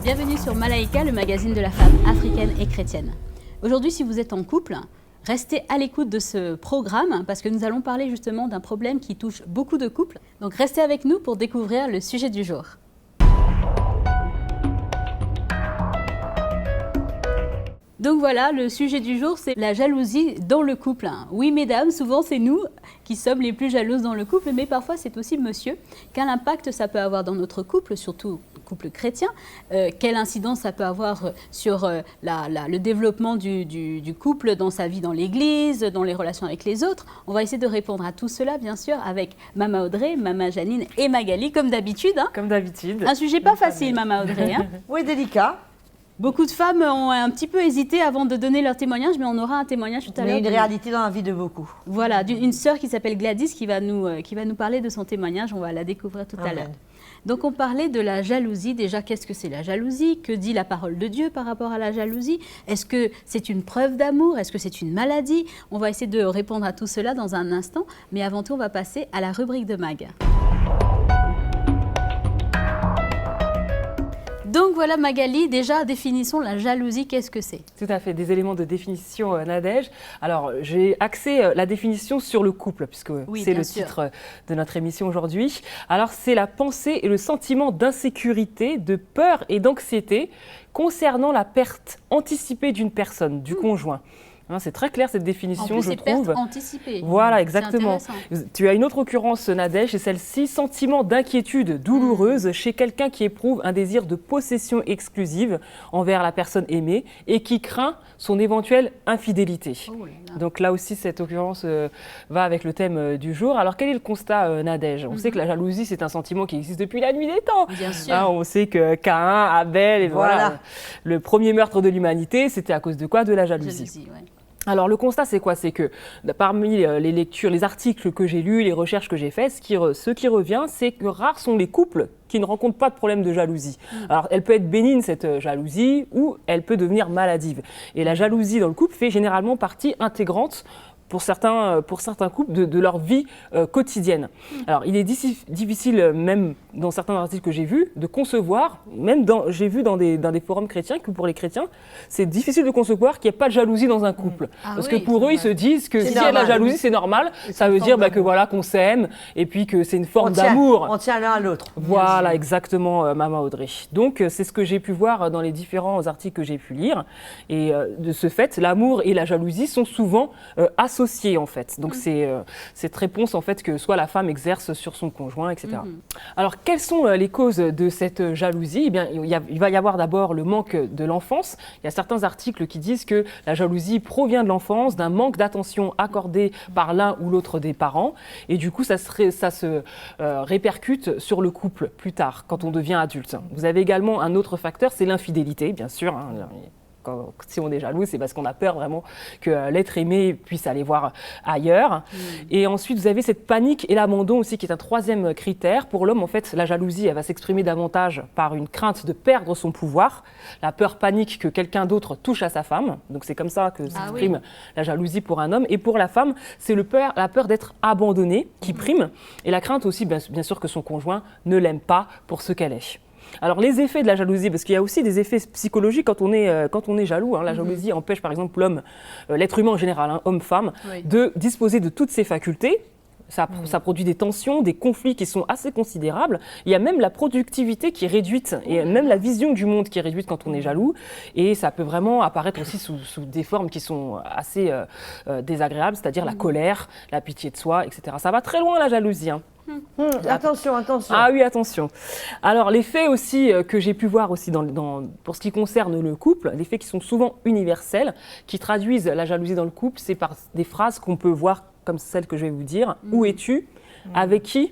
Bienvenue sur Malaika, le magazine de la femme africaine et chrétienne. Aujourd'hui, si vous êtes en couple, restez à l'écoute de ce programme parce que nous allons parler justement d'un problème qui touche beaucoup de couples. Donc restez avec nous pour découvrir le sujet du jour. Donc voilà, le sujet du jour, c'est la jalousie dans le couple. Oui, mesdames, souvent c'est nous qui sommes les plus jalouses dans le couple, mais parfois c'est aussi monsieur. Quel impact ça peut avoir dans notre couple, surtout couple chrétien? Quelle incidence ça peut avoir sur le développement du couple dans sa vie dans l'église, dans les relations avec les autres? On va essayer de répondre à tout cela, bien sûr, avec Mama Audrey, Mama Janine et Magali, comme d'habitude. Comme d'habitude. Un sujet pas facile, Mama Audrey. Oui, délicat. Beaucoup de femmes ont un petit peu hésité avant de donner leur témoignage, mais on aura un témoignage tout à l'heure. Mais une réalité dans la vie de beaucoup. Voilà, une sœur qui s'appelle Gladys qui va nous parler de son témoignage. On va la découvrir tout à l'heure. Donc on parlait de la jalousie. Déjà, qu'est-ce que c'est la jalousie? Que dit la parole de Dieu par rapport à la jalousie? Est-ce que c'est une preuve d'amour? Est-ce que c'est une maladie? On va essayer de répondre à tout cela dans un instant. Mais avant tout, on va passer à la rubrique de Mag. Donc voilà Magali, déjà définissons la jalousie, qu'est-ce que c'est? Tout à fait, des éléments de définition Nadège. Alors j'ai axé la définition sur le couple puisque oui, c'est le titre de notre émission aujourd'hui. Alors c'est la pensée et le sentiment d'insécurité, de peur et d'anxiété concernant la perte anticipée d'une personne, du conjoint. C'est très clair cette définition, en plus, je trouve. Pertes anticipées. Voilà, exactement. Tu as une autre occurrence, Nadège, c'est celle-ci, sentiment d'inquiétude douloureuse chez quelqu'un qui éprouve un désir de possession exclusive envers la personne aimée et qui craint son éventuelle infidélité. Oh là là. Donc là aussi, cette occurrence va avec le thème du jour. Alors quel est le constat, Nadège? On sait que la jalousie, c'est un sentiment qui existe depuis la nuit des temps. Bien sûr. On sait que Caïn, Abel, et voilà. Le premier meurtre de l'humanité, c'était à cause de quoi? De la jalousie. Ouais. Alors le constat c'est quoi? C'est que parmi les lectures, les articles que j'ai lus, les recherches que j'ai faites, ce qui revient, c'est que rares sont les couples qui ne rencontrent pas de problème de jalousie. Alors elle peut être bénigne cette jalousie ou elle peut devenir maladive. Et la jalousie dans le couple fait généralement partie intégrante pour certains couples de leur vie quotidienne. Alors il est difficile, même dans certains articles que j'ai vus, de concevoir, j'ai vu dans des forums chrétiens, que pour les chrétiens, c'est difficile de concevoir qu'il n'y ait pas de jalousie dans un couple. Parce que pour eux, ils se disent que s'il y a de la jalousie, c'est normal. Ça veut dire que voilà, qu'on s'aime et puis que c'est une forme d'amour. On tient l'un à l'autre. Voilà, exactement, Mama Audrey. Donc c'est ce que j'ai pu voir dans les différents articles que j'ai pu lire. Et de ce fait, l'amour et la jalousie sont souvent associés en fait. Donc c'est cette réponse en fait que soit la femme exerce sur son conjoint, etc. Alors quelles sont les causes de cette jalousie? Eh bien, il va y avoir d'abord le manque de l'enfance. Il y a certains articles qui disent que la jalousie provient de l'enfance, d'un manque d'attention accordée par l'un ou l'autre des parents. Et du coup, ça se répercute sur le couple plus tard, quand on devient adulte. Vous avez également un autre facteur, c'est l'infidélité, bien sûr. Si on est jaloux, c'est parce qu'on a peur vraiment que l'être aimé puisse aller voir ailleurs. Et ensuite, vous avez cette panique et l'abandon aussi, qui est un troisième critère. Pour l'homme, en fait, la jalousie, elle va s'exprimer davantage par une crainte de perdre son pouvoir, la peur panique que quelqu'un d'autre touche à sa femme. Donc c'est comme ça que s'exprime la jalousie pour un homme. Et pour la femme, c'est la peur d'être abandonnée qui prime, et la crainte aussi, bien sûr, que son conjoint ne l'aime pas pour ce qu'elle est. Alors les effets de la jalousie, parce qu'il y a aussi des effets psychologiques quand on est jaloux. La jalousie empêche par exemple l'homme, l'être humain en général, homme-femme, de disposer de toutes ses facultés. Ça produit des tensions, des conflits qui sont assez considérables. Il y a même la productivité qui est réduite et même la vision du monde qui est réduite quand on est jaloux. Et ça peut vraiment apparaître aussi sous des formes qui sont assez désagréables, c'est-à-dire la colère, la pitié de soi, etc. Ça va très loin la jalousie. Attention. Ah oui, attention. Alors les faits aussi que j'ai pu voir aussi pour ce qui concerne le couple, les faits qui sont souvent universels, qui traduisent la jalousie dans le couple, c'est par des phrases qu'on peut voir comme celle que je vais vous dire. Où es-tu? Avec qui?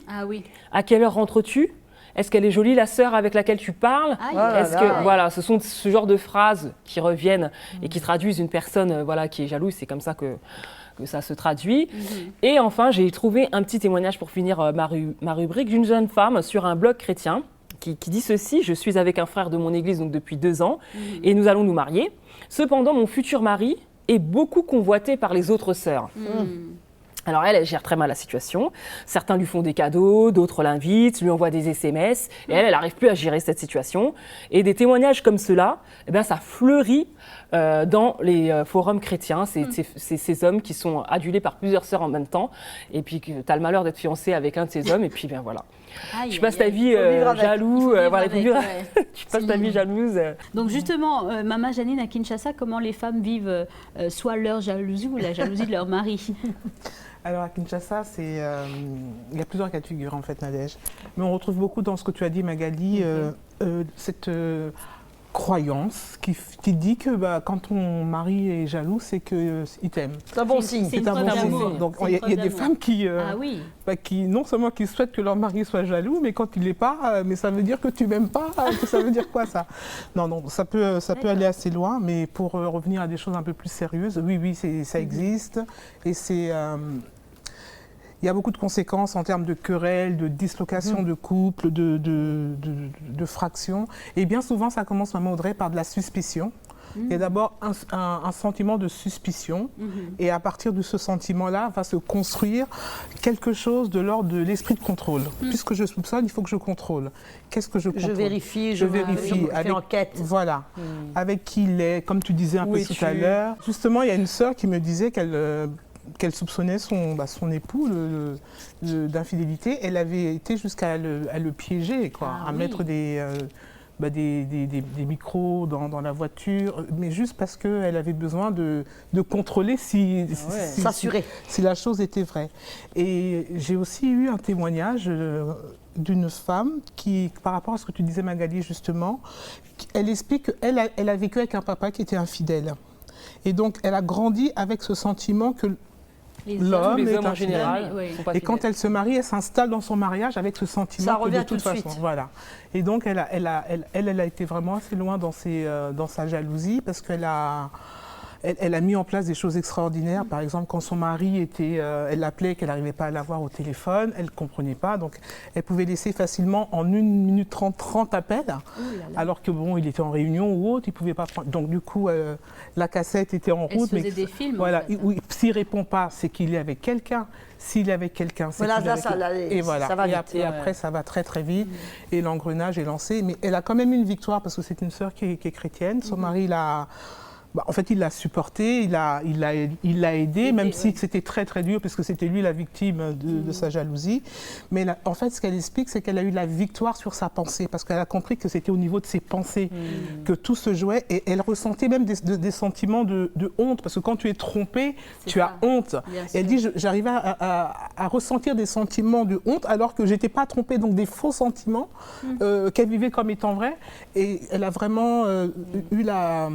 À quelle heure rentres-tu? Est-ce qu'elle est jolie, la sœur avec laquelle tu parles? Voilà, ce sont ce genre de phrases qui reviennent et qui traduisent une personne qui est jalouse. C'est comme ça que ça se traduit. Et enfin, j'ai trouvé un petit témoignage pour finir ma rubrique d'une jeune femme sur un blog chrétien qui dit ceci: je suis avec un frère de mon église donc depuis 2 ans et nous allons nous marier. Cependant, mon futur mari est beaucoup convoité par les autres sœurs. Alors elle gère très mal la situation. Certains lui font des cadeaux, d'autres l'invitent, lui envoient des SMS. Et elle n'arrive plus à gérer cette situation. Et des témoignages comme ceux-là, eh bien, ça fleurit dans les forums chrétiens. C'est ces hommes qui sont adulés par plusieurs sœurs en même temps. Et puis tu as le malheur d'être fiancé avec un de ces hommes. Et puis bien voilà. Tu passes ta vie jaloux. Voilà, tu passes ta vie jalouse. Donc justement, Maman Janine à Kinshasa, comment les femmes vivent soit leur jalousie ou la jalousie de leur mari? Alors à Kinshasa, il y a plusieurs cas de figure en fait, Nadège. Mais on retrouve beaucoup dans ce que tu as dit, Magali, cette croyance qui dit que quand ton mari est jaloux, c'est qu'il t'aime. C'est un bon signe. C'est un bon signe. Donc il y a des femmes qui non seulement qui souhaitent que leur mari soit jaloux, mais quand il l'est pas, mais ça veut dire que tu m'aimes pas, que ça veut dire quoi ça? Non, ça peut aller assez loin, mais pour revenir à des choses un peu plus sérieuses, oui, ça existe et c'est il y a beaucoup de conséquences en termes de querelles, de dislocation de couple, de fractions. Et bien souvent, ça commence, Maman Audrey, par de la suspicion. Il y a d'abord un sentiment de suspicion. Et à partir de ce sentiment-là, va se construire quelque chose de l'ordre de l'esprit de contrôle. Puisque je soupçonne, il faut que je contrôle. Qu'est-ce que je contrôle? Je vérifie, je fais enquête. Voilà. Avec qui il est, comme tu disais un peu tout à l'heure. Justement, il y a une sœur qui me disait qu'elle soupçonnait son époux d'infidélité. Elle avait été jusqu'à le piéger, à mettre des micros dans la voiture, mais juste parce qu'elle avait besoin de contrôler si la chose était vraie. Et j'ai aussi eu un témoignage d'une femme qui, par rapport à ce que tu disais, Magali, justement, elle explique qu'elle a vécu avec un papa qui était infidèle. Et donc, elle a grandi avec ce sentiment que l'homme est en général, et quand elle se marie, elle s'installe dans son mariage avec ce sentiment. Ça revient tout de suite. Voilà. Et donc elle a été vraiment assez loin dans sa jalousie parce qu'elle a mis en place des choses extraordinaires. Par exemple, quand son mari elle l'appelait, qu'elle n'arrivait pas à l'avoir au téléphone, elle ne comprenait pas. Donc, elle pouvait laisser facilement en 1 minute 30 appels, alors que il était en réunion ou autre, il ne pouvait pas prendre. Donc, du coup, la cassette était en route. Elle se faisait des films. Voilà. S'il ne répond pas, c'est qu'il est avec quelqu'un. S'il est avec quelqu'un, c'est qu'il est avec quelqu'un. Et voilà. Ça va vite. Et après, ça va très, très vite. Et l'engrenage est lancé. Mais elle a quand même une victoire parce que c'est une sœur qui est chrétienne. Son mari l'a... en fait, il l'a supporté, il l'a aidé, même si c'était très très dur, parce que c'était lui la victime de sa jalousie. Mais en fait, ce qu'elle explique, c'est qu'elle a eu la victoire sur sa pensée, parce qu'elle a compris que c'était au niveau de ses pensées que tout se jouait, et elle ressentait même des sentiments de honte, parce que quand tu es trompé, tu as honte. Et elle dit, j'arrivais à ressentir des sentiments de honte, alors que je n'étais pas trompée, donc des faux sentiments qu'elle vivait comme étant vrais. Et elle a vraiment eu la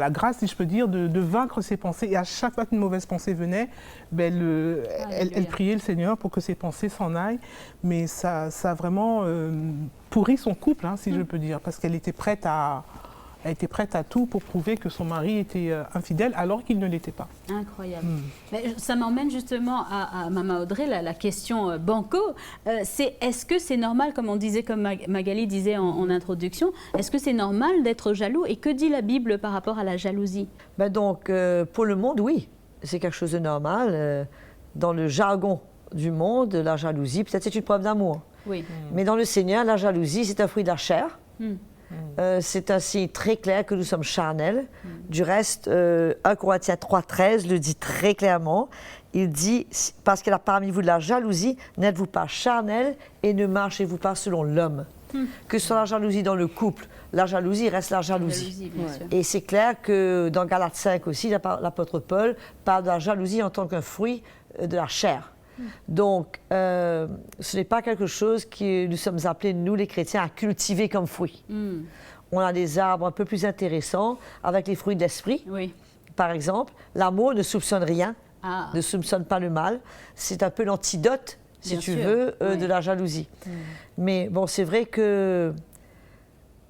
grâce, si je peux dire, de vaincre ses pensées. Et à chaque fois qu'une mauvaise pensée venait, elle priait le Seigneur pour que ses pensées s'en aillent. Mais ça a vraiment pourri son couple, si je peux dire, parce qu'elle était prête à tout pour prouver que son mari était infidèle alors qu'il ne l'était pas. Incroyable. Mais ça m'emmène justement à Maman Audrey, la question banco. Est-ce que c'est normal, comme on disait, comme Magali disait en introduction, est-ce que c'est normal d'être jaloux? Et que dit la Bible par rapport à la jalousie? Donc, pour le monde, oui, c'est quelque chose de normal. Dans le jargon du monde, la jalousie, peut-être c'est une preuve d'amour. Oui. Mais dans le Seigneur, la jalousie, c'est un fruit de la chair. C'est un signe très clair que nous sommes charnels. Du reste, 1 Corinthiens 3,13 le dit très clairement. Il dit, parce qu'il y a parmi vous de la jalousie, n'êtes-vous pas charnels et ne marchez-vous pas selon l'homme. Que ce soit la jalousie dans le couple, la jalousie reste la jalousie. Et c'est clair que dans Galates 5 aussi, l'apôtre Paul parle de la jalousie en tant qu'un fruit de la chair. Donc, ce n'est pas quelque chose que nous sommes appelés, nous les chrétiens, à cultiver comme fruit. On a des arbres un peu plus intéressants avec les fruits de l'esprit. Par exemple, l'amour ne soupçonne rien, ne soupçonne pas le mal. C'est un peu l'antidote, si tu veux, de la jalousie. Mais bon, c'est vrai que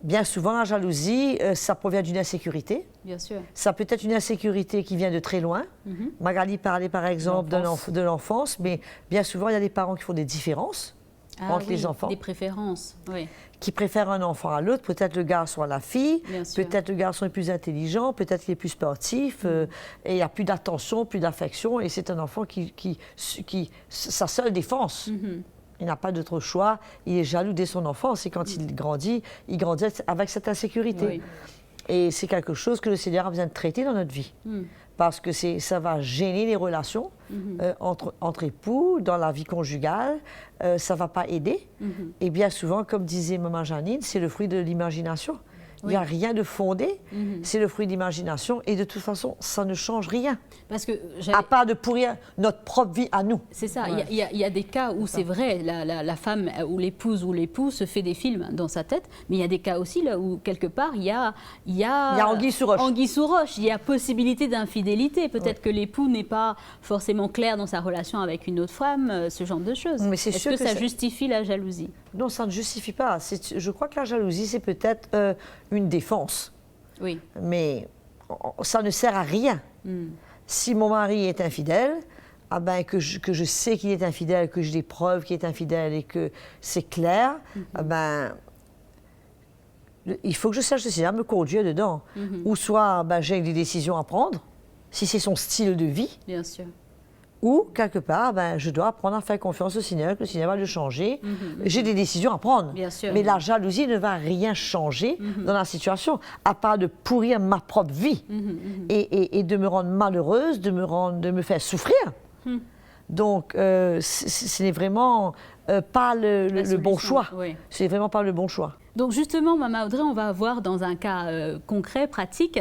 bien souvent, la jalousie, ça provient d'une insécurité. Bien sûr. Ça peut être une insécurité qui vient de très loin. Magali parlait par exemple de l'enfance, mais bien souvent, il y a des parents qui font des différences. entre les enfants. Des préférences, oui. Qui préfèrent un enfant à l'autre, peut-être le garçon à la fille, Bien sûr. peut-être le garçon est plus intelligent, peut-être qu'il est plus sportif, et il n'y a plus d'attention, plus d'affection, et c'est un enfant qui sa seule défense. Il n'a pas d'autre choix, il est jaloux dès son enfance, et quand il grandit avec cette insécurité. Oui. Et c'est quelque chose que le Seigneur a besoin de traiter dans notre vie. Parce que ça va gêner les relations entre époux, dans la vie conjugale, ça ne va pas aider. Et bien souvent, comme disait Maman Janine, c'est le fruit de l'imagination. Il n'y a rien de fondé, c'est le fruit de l'imagination, et de toute façon, ça ne change rien. Parce que À part de pourrir notre propre vie à nous. c'est ça, il y a des cas où c'est vrai, la femme ou l'épouse ou l'époux se fait des films dans sa tête, mais il y a des cas aussi là où quelque part il y a anguille sous roche. Anguille sous roche, il y a possibilité d'infidélité. Peut-être que l'époux n'est pas forcément clair dans sa relation avec une autre femme, ce genre de choses. Mais c'est Est-ce sûr que que ça ça- justifie la jalousie? Non, ça ne justifie pas. Je crois que la jalousie, c'est peut-être une défense. Oui. Mais ça ne sert à rien. Si mon mari est infidèle, que je sais qu'il est infidèle, que j'ai des preuves qu'il est infidèle et que c'est clair, il faut que je sache le Seigneur me conduire dedans. Ou soit j'ai des décisions à prendre, si c'est son style de vie, Bien sûr. ou quelque part, je dois apprendre à faire confiance au Seigneur, que le Seigneur va le changer. J'ai des décisions à prendre. Bien sûr. Mais la jalousie ne va rien changer dans la situation, à part de pourrir ma propre vie et de me rendre malheureuse, de me faire souffrir. Donc, ce n'est vraiment pas le bon solution, choix. oui. C'est vraiment pas le bon choix. Donc justement, Maman Audrey, on va voir dans un cas concret, pratique,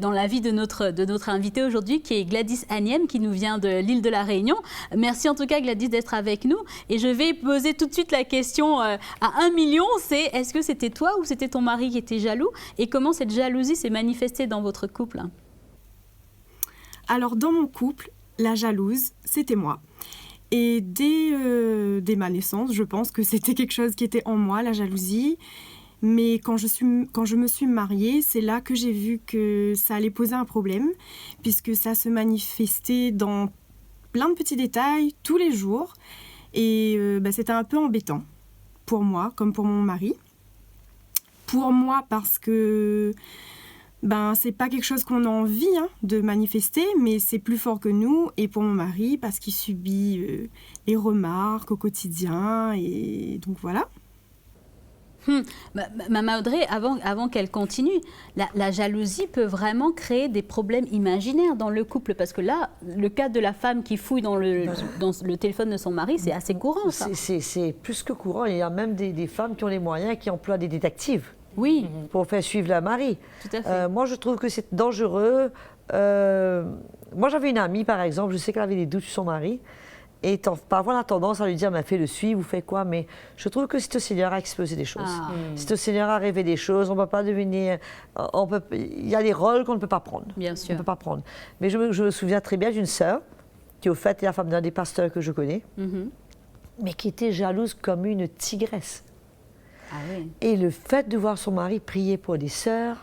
dans la vie de notre invitée aujourd'hui, qui est Gladys Agniem, qui nous vient de l'île de la Réunion. Merci en tout cas, Gladys, d'être avec nous. Et je vais poser tout de suite la question à 1 million, c'est est-ce que c'était toi ou c'était ton mari qui était jaloux? Et comment cette jalousie s'est manifestée dans votre couple? Alors, dans mon couple, la jalouse, c'était moi. Et dès ma naissance, je pense que c'était quelque chose qui était en moi, la jalousie. Mais quand je me suis mariée, c'est là que j'ai vu que ça allait poser un problème, puisque ça se manifestait dans plein de petits détails, tous les jours. Et c'était un peu embêtant, pour moi, comme pour mon mari. Pour moi, parce que c'est pas quelque chose qu'on a envie de manifester, mais c'est plus fort que nous. Et pour mon mari, parce qu'il subit les remarques au quotidien. Et donc voilà. Maman Audrey, avant qu'elle continue, la jalousie peut vraiment créer des problèmes imaginaires dans le couple. Parce que là, le cas de la femme qui fouille dans le téléphone de son mari, c'est assez courant, ça. C'est plus que courant. Il y a même des femmes qui ont les moyens, qui emploient des détectives. Oui, Pour faire suivre leur mari. tout à fait. Moi, je trouve que c'est dangereux. Moi, j'avais une amie, par exemple, je sais qu'elle avait des doutes sur son mari. Et parfois, on a tendance à lui dire, fais le suivre ou fais quoi. Mais je trouve que c'est au Seigneur à exposer des choses. C'est au Seigneur à rêver des choses. On ne peut pas devenir... Il y a des rôles qu'on ne peut pas prendre. Bien On sûr. ne peut pas prendre. Mais je me souviens très bien d'une sœur, qui au fait est la femme d'un des pasteurs que je connais, mais qui était jalouse comme une tigresse. Ah oui. Et le fait de voir son mari prier pour des sœurs,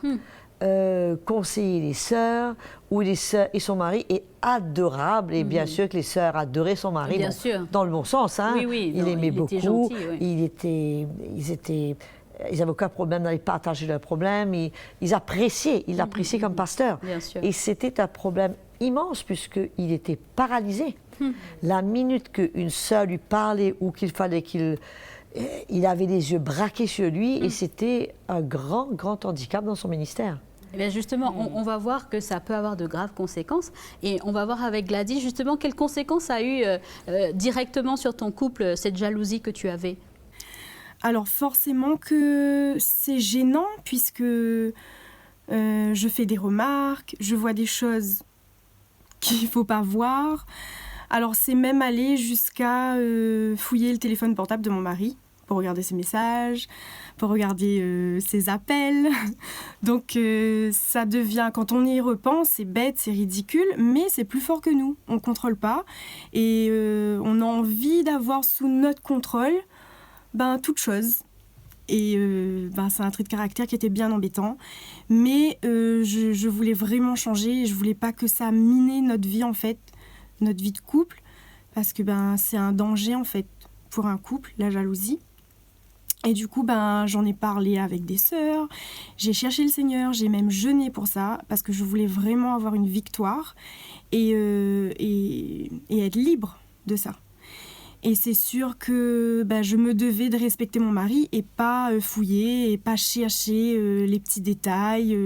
conseiller les sœurs, ou les sœurs, et son mari est adorable, et bien sûr que les sœurs adoraient son mari, Bien sûr. dans le bon sens. Oui, il non, aimait il beaucoup, était gentil, oui. ils n'avaient aucun problème d'aller partager leurs problèmes, ils appréciaient comme pasteur. Bien sûr. Et c'était un problème immense, puisqu'il était paralysé. La minute qu'une sœur lui parlait, ou qu'il fallait il avait les yeux braqués sur lui, et c'était un grand, grand handicap dans son ministère. Eh bien justement, on va voir que ça peut avoir de graves conséquences. Et on va voir avec Gladys, justement, quelles conséquences ça a eu directement sur ton couple, cette jalousie que tu avais? Alors forcément que c'est gênant, puisque je fais des remarques, je vois des choses qu'il ne faut pas voir. Alors c'est même allé jusqu'à fouiller le téléphone portable de mon mari pour regarder ses messages, pour regarder ses appels. Donc ça devient, quand on y repense, c'est bête, c'est ridicule, mais c'est plus fort que nous. On ne contrôle pas et on a envie d'avoir sous notre contrôle toute chose. Et c'est un trait de caractère qui était bien embêtant. Mais je voulais vraiment changer. Je ne voulais pas que ça minait notre vie, en fait, notre vie de couple. Parce que c'est un danger, en fait. pour un couple, la jalousie. Et du coup, j'en ai parlé avec des sœurs, j'ai cherché le Seigneur, j'ai même jeûné pour ça, parce que je voulais vraiment avoir une victoire et être libre de ça. Et c'est sûr que je me devais de respecter mon mari et pas fouiller et pas chercher les petits détails.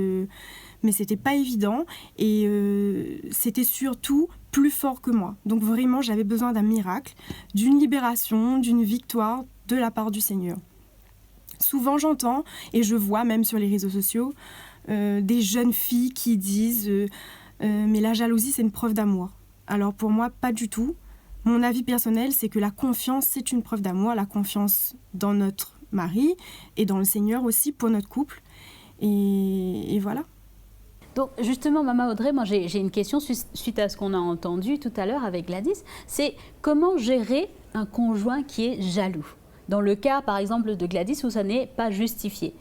Mais c'était pas évident et c'était surtout plus fort que moi. Donc vraiment, j'avais besoin d'un miracle, d'une libération, d'une victoire de la part du Seigneur. Souvent, j'entends et je vois même sur les réseaux sociaux des jeunes filles qui disent mais la jalousie, c'est une preuve d'amour. Alors pour moi, pas du tout. Mon avis personnel, c'est que la confiance, c'est une preuve d'amour, la confiance dans notre mari et dans le Seigneur aussi pour notre couple. Et voilà. Donc justement, Maman Audrey, moi j'ai une question suite à ce qu'on a entendu tout à l'heure avec Gladys. C'est comment gérer un conjoint qui est jaloux? Dans le cas, par exemple, de Gladys, où ça n'est pas justifié.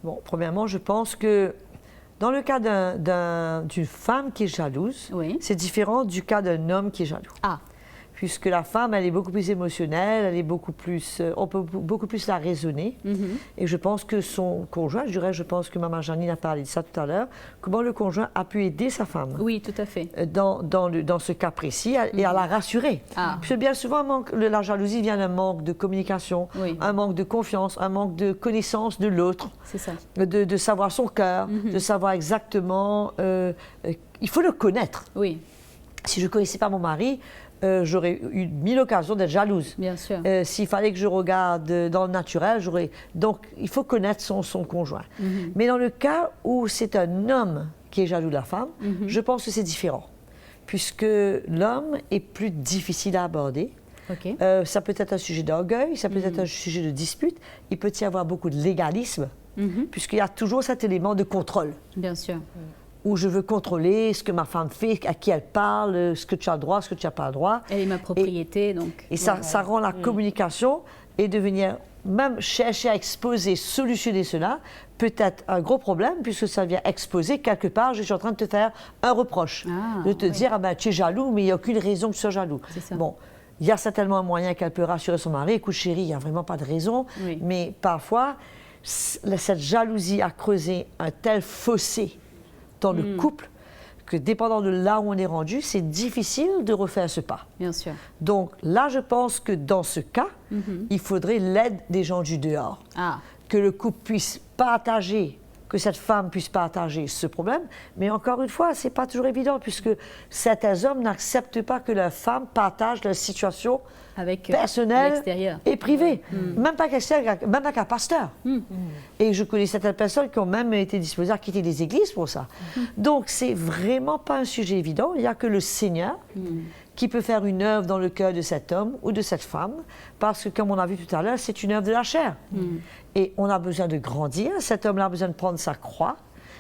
Bon, premièrement, je pense que dans le cas d'une femme qui est jalouse, Oui. c'est différent du cas d'un homme qui est jaloux. Ah, Puisque la femme, elle est beaucoup plus émotionnelle, elle est beaucoup plus, on peut beaucoup plus la raisonner. Et je pense que son conjoint, je pense que Maman Janine a parlé de ça tout à l'heure, comment le conjoint a pu aider sa femme. oui, tout à fait. Dans ce cas précis, et à la rassurer. Ah. Puisque bien souvent, la jalousie vient d'un manque de communication, Oui. un manque de confiance, un manque de connaissance de l'autre, C'est ça. de savoir son cœur, de savoir exactement... il faut le connaître. Oui, Si je ne connaissais pas mon mari, j'aurais eu 1000 occasions d'être jalouse. bien sûr. S'il fallait que je regarde dans le naturel, j'aurais... Donc, il faut connaître son conjoint. Mais dans le cas où c'est un homme qui est jaloux de la femme, je pense que c'est différent. Puisque l'homme est plus difficile à aborder. Ok. Ça peut être un sujet d'orgueil, ça peut être un sujet de dispute. Il peut y avoir beaucoup de légalisme, puisqu'il y a toujours cet élément de contrôle. Bien sûr. Où je veux contrôler ce que ma femme fait, à qui elle parle, ce que tu as le droit, ce que tu n'as pas le droit. Elle est ma propriété, donc. Et ça rend la communication et de venir même chercher à exposer, solutionner cela, peut-être un gros problème, puisque ça vient exposer quelque part, je suis en train de te faire un reproche. De te dire, tu es jaloux, mais il n'y a aucune raison que tu sois jaloux. C'est ça. Bon, il y a certainement un moyen qu'elle peut rassurer son mari. Écoute, chérie, il n'y a vraiment pas de raison. Oui. Mais parfois, cette jalousie a creusé un tel fossé dans le couple que, dépendant de là où on est rendu, c'est difficile de refaire ce pas. Bien sûr. Donc là, je pense que dans ce cas, il faudrait l'aide des gens du dehors. Ah, Que le couple puisse partager, que cette femme puisse partager ce problème. Mais encore une fois, ce n'est pas toujours évident, puisque certains hommes n'acceptent pas que leur femme partage leur situation avec à personnelle l'extérieur. et privée. Même pas même avec un pasteur. Et je connais certaines personnes qui ont même été disposées à quitter les églises pour ça. Donc, c'est vraiment pas un sujet évident. Il n'y a que le Seigneur qui peut faire une œuvre dans le cœur de cet homme ou de cette femme, parce que, comme on a vu tout à l'heure, c'est une œuvre de la chair. Et on a besoin de grandir. Cet homme-là a besoin de prendre sa croix.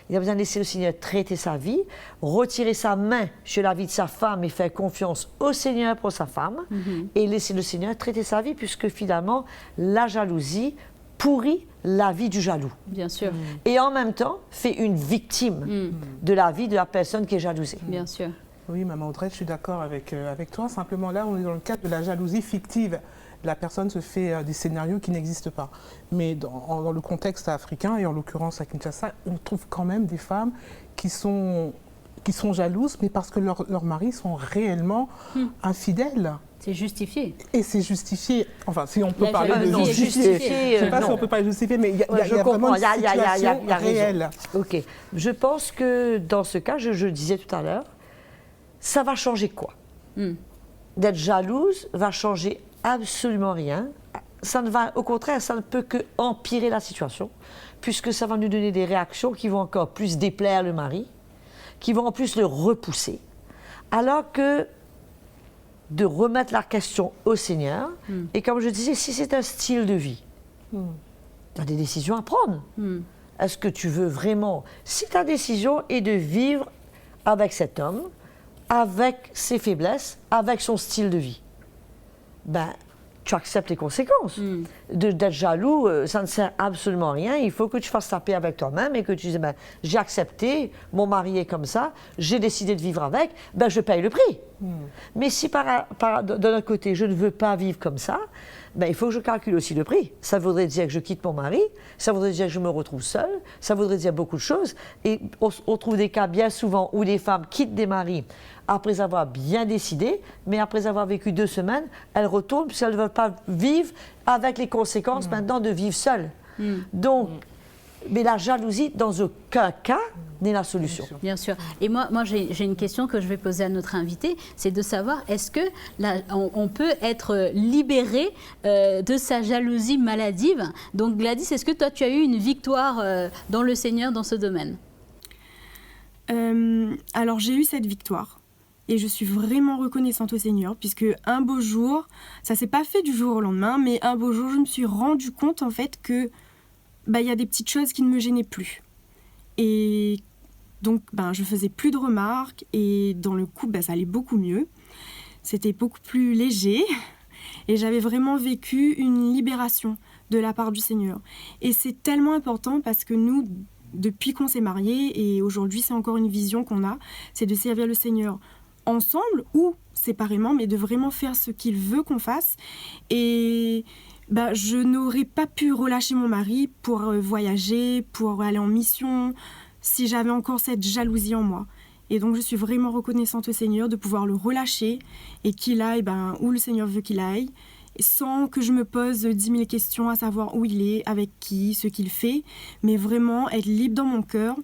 Il a besoin de laisser le Seigneur traiter sa vie, retirer sa main sur la vie de sa femme et faire confiance au Seigneur pour sa femme, et laisser le Seigneur traiter sa vie, puisque finalement, la jalousie pourrit la vie du jaloux. Bien sûr. Et en même temps, fait une victime de la vie de la personne qui est jalousée. Bien sûr. Oui, Maman Audrey, je suis d'accord avec toi. Simplement, là, on est dans le cadre de la jalousie fictive. La personne se fait des scénarios qui n'existent pas. Mais dans le contexte africain, et en l'occurrence à Kinshasa, on trouve quand même des femmes qui sont jalouses, mais parce que leurs maris sont réellement infidèles. C'est justifié. Et c'est justifié. Enfin, si on peut La parler de jalousie est justifier. justifiée, Je ne sais pas si on peut parler de justifier, mais il y a vraiment une situation réelle. OK. Je pense que dans ce cas, je disais tout à l'heure, ça va changer quoi? D'être jalouse va changer absolument rien. Ça ne va, au contraire, ça ne peut que empirer la situation, puisque ça va nous donner des réactions qui vont encore plus déplaire le mari, qui vont en plus le repousser. Alors que de remettre la question au Seigneur, et comme je disais, si c'est un style de vie, tu as des décisions à prendre. Est-ce que tu veux vraiment... Si ta décision est de vivre avec cet homme, avec ses faiblesses, avec son style de vie, ben, tu acceptes les conséquences. D'être jaloux, ça ne sert absolument à rien. Il faut que tu fasses ta paix avec toi-même et que tu dises, ben, j'ai accepté, mon mari est comme ça, j'ai décidé de vivre avec, ben, je paye le prix. Mais si d'un autre côté, je ne veux pas vivre comme ça, ben, il faut que je calcule aussi le prix. Ça voudrait dire que je quitte mon mari, ça voudrait dire que je me retrouve seule, ça voudrait dire beaucoup de choses. Et on trouve des cas bien souvent où des femmes quittent des maris après avoir bien décidé, mais après avoir vécu 2 semaines, elles retournent puisqu'elles ne veulent pas vivre avec les conséquences maintenant de vivre seules. Donc, mais la jalousie, dans aucun cas, n'est la solution. Bien sûr. Et moi j'ai une question que je vais poser à notre invité, c'est de savoir, est-ce que on peut être libéré de sa jalousie maladive? Donc Gladys, est-ce que toi, tu as eu une victoire dans le Seigneur dans ce domaine? Alors, j'ai eu cette victoire. Et je suis vraiment reconnaissante au Seigneur, puisque un beau jour, ça s'est pas fait du jour au lendemain, mais un beau jour, je me suis rendu compte, en fait, que y a des petites choses qui ne me gênaient plus. Et donc, je faisais plus de remarques, et dans le couple, ça allait beaucoup mieux. C'était beaucoup plus léger, et j'avais vraiment vécu une libération de la part du Seigneur. Et c'est tellement important parce que nous, depuis qu'on s'est mariés, et aujourd'hui, c'est encore une vision qu'on a, c'est de servir le Seigneur ensemble ou séparément, mais de vraiment faire ce qu'il veut qu'on fasse. Et je n'aurais pas pu relâcher mon mari pour voyager, pour aller en mission, si j'avais encore cette jalousie en moi. Et donc, je suis vraiment reconnaissante au Seigneur de pouvoir le relâcher et qu'il aille où le Seigneur veut qu'il aille, sans que je me pose 10 000 questions à savoir où il est, avec qui, ce qu'il fait, mais vraiment être libre dans mon cœur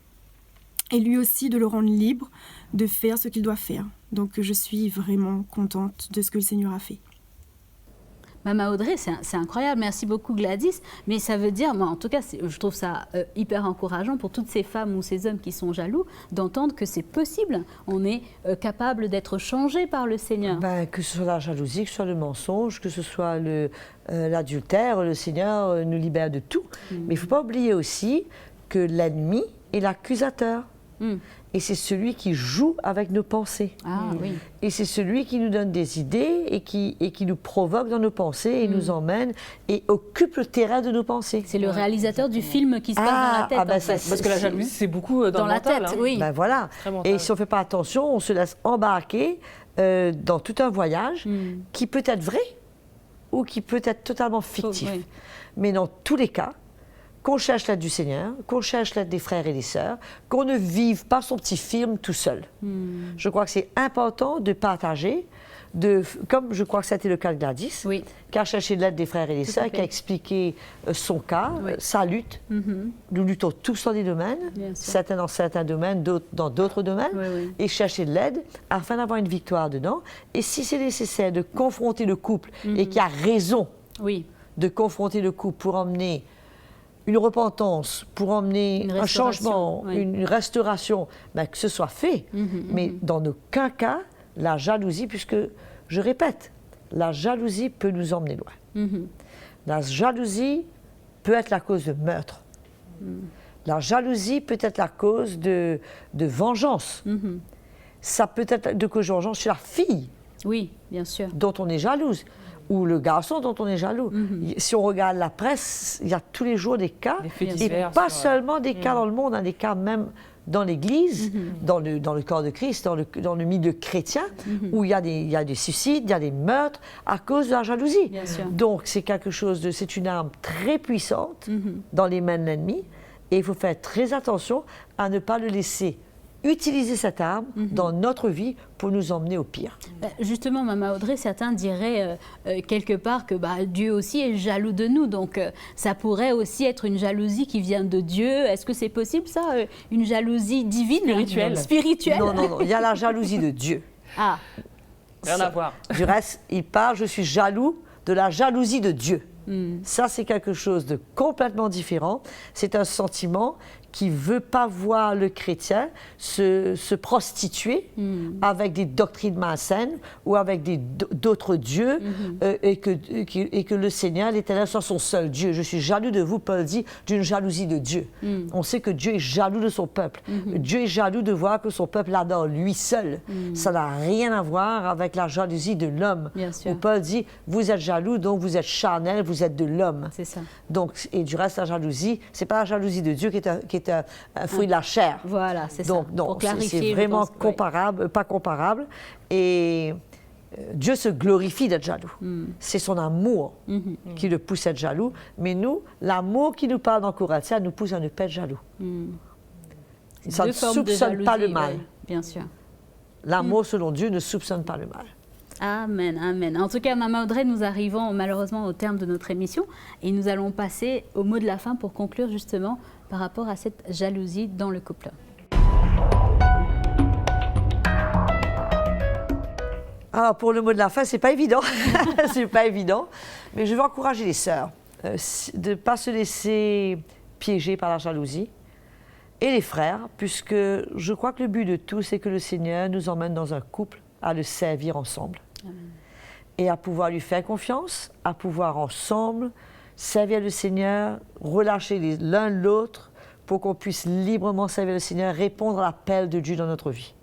et lui aussi de le rendre libre de faire ce qu'il doit faire. Donc, je suis vraiment contente de ce que le Seigneur a fait. Maman Audrey, c'est incroyable. Merci beaucoup Gladys. Mais ça veut dire, moi en tout cas, je trouve ça hyper encourageant pour toutes ces femmes ou ces hommes qui sont jaloux, d'entendre que c'est possible. On est capable d'être changé par le Seigneur. Que ce soit la jalousie, que ce soit le mensonge, que ce soit l'adultère, le Seigneur nous libère de tout. Mais il ne faut pas oublier aussi que l'ennemi est l'accusateur. Et c'est celui qui joue avec nos pensées. Oui. Et c'est celui qui nous donne des idées et qui nous provoque dans nos pensées et nous emmène et occupe le terrain de nos pensées. C'est le réalisateur du film qui se passe dans la tête. En fait. Parce que la jalousie, c'est beaucoup dans le mental, tête. Oui. Voilà. Et si on ne fait pas attention, on se laisse embarquer dans tout un voyage qui peut être vrai ou qui peut être totalement fictif. Oui. Mais dans tous les cas, qu'on cherche l'aide du Seigneur, qu'on cherche l'aide des frères et des sœurs, qu'on ne vive pas son petit film tout seul. Je crois que c'est important de partager, comme je crois que c'était le cas de Gladys, qui a cherché l'aide des frères et des sœurs, qui a expliqué son cas, sa lutte. Nous luttons tous dans des domaines, certains dans certains domaines, d'autres dans d'autres domaines, et chercher de l'aide afin d'avoir une victoire dedans. Et si c'est nécessaire de confronter le couple, et qu'il y a raison de confronter le couple pour emmener une repentance, pour emmener un changement, une restauration, que ce soit fait. Mais dans aucun cas, la jalousie, puisque, je répète, la jalousie peut nous emmener loin. La jalousie peut être la cause de meurtre. La jalousie peut être la cause de vengeance. Ça peut être de cause de vengeance chez la fille. Oui, bien sûr. Dont on est jalouse. Ou le garçon dont on est jaloux. Si on regarde la presse, il y a tous les jours des cas, et pas seulement des cas dans le monde, des cas même dans l'Église, dans le corps de Christ, dans le milieu chrétien, où il y a des suicides, il y a des meurtres à cause de la jalousie. Donc c'est c'est une arme très puissante dans les mains de l'ennemi, et il faut faire très attention à ne pas le laisser utiliser cette arme dans notre vie pour nous emmener au pire. Justement, Maman Audrey, certains diraient quelque part que Dieu aussi est jaloux de nous, donc ça pourrait aussi être une jalousie qui vient de Dieu. Est-ce que c'est possible ça, une jalousie divine, spirituelle? Non, il y a la jalousie de Dieu. Rien à voir. Du reste, il parle, je suis jaloux de la jalousie de Dieu. Ça, c'est quelque chose de complètement différent. C'est un sentiment qui ne veut pas voir le chrétien se prostituer avec des doctrines malsaines ou avec d'autres dieux et que le Seigneur, l'Éternel, soit son seul Dieu. Je suis jaloux de vous, Paul dit, d'une jalousie de Dieu. On sait que Dieu est jaloux de son peuple. Dieu est jaloux de voir que son peuple adore lui seul. Ça n'a rien à voir avec la jalousie de l'homme. Où Paul dit, vous êtes jaloux, donc vous êtes charnel, vous êtes de l'homme. C'est ça. Donc, et du reste, la jalousie, c'est pas la jalousie de Dieu qui est un fruit de la chair. Voilà, c'est ça. Donc, non, c'est vraiment comparable, pas comparable. Et Dieu se glorifie d'être jaloux. C'est son amour qui le pousse à être jaloux. Mais nous, l'amour qui nous parle dans Corinthiens nous pousse à ne pas être jaloux. Ça ne soupçonne pas le mal. Oui, bien sûr. L'amour, selon Dieu, ne soupçonne pas le mal. Amen, amen. En tout cas, Maman Audrey, nous arrivons malheureusement au terme de notre émission et nous allons passer au mot de la fin pour conclure justement par rapport à cette jalousie dans le couple. Alors, pour le mot de la fin, c'est pas évident. C'est pas évident. Mais je veux encourager les sœurs de ne pas se laisser piéger par la jalousie. Et les frères, puisque je crois que le but de tout, c'est que le Seigneur nous emmène dans un couple à le servir ensemble. Amen. Et à pouvoir lui faire confiance, à pouvoir ensemble servir le Seigneur, relâcher l'un l'autre pour qu'on puisse librement servir le Seigneur, répondre à l'appel de Dieu dans notre vie.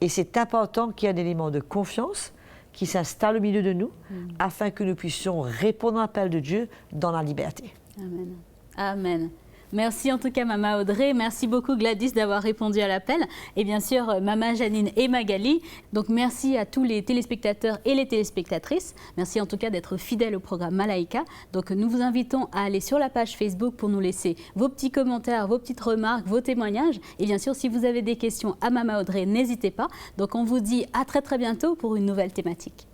Et c'est important qu'il y ait un élément de confiance qui s'installe au milieu de nous afin que nous puissions répondre à l'appel de Dieu dans la liberté. Amen. Amen. Merci en tout cas Maman Audrey, merci beaucoup Gladys d'avoir répondu à l'appel et bien sûr Maman Janine et Magali. Donc merci à tous les téléspectateurs et les téléspectatrices. Merci en tout cas d'être fidèles au programme Malaika. Donc nous vous invitons à aller sur la page Facebook pour nous laisser vos petits commentaires, vos petites remarques, vos témoignages. Et bien sûr si vous avez des questions à Maman Audrey, n'hésitez pas. Donc on vous dit à très très bientôt pour une nouvelle thématique.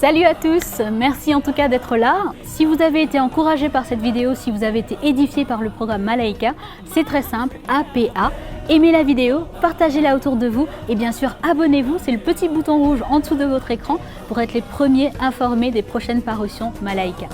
Salut à tous, merci en tout cas d'être là. Si vous avez été encouragé par cette vidéo, si vous avez été édifié par le programme Malaika, c'est très simple, APA. Aimez la vidéo, partagez-la autour de vous et bien sûr abonnez-vous, c'est le petit bouton rouge en dessous de votre écran pour être les premiers informés des prochaines parutions Malaika.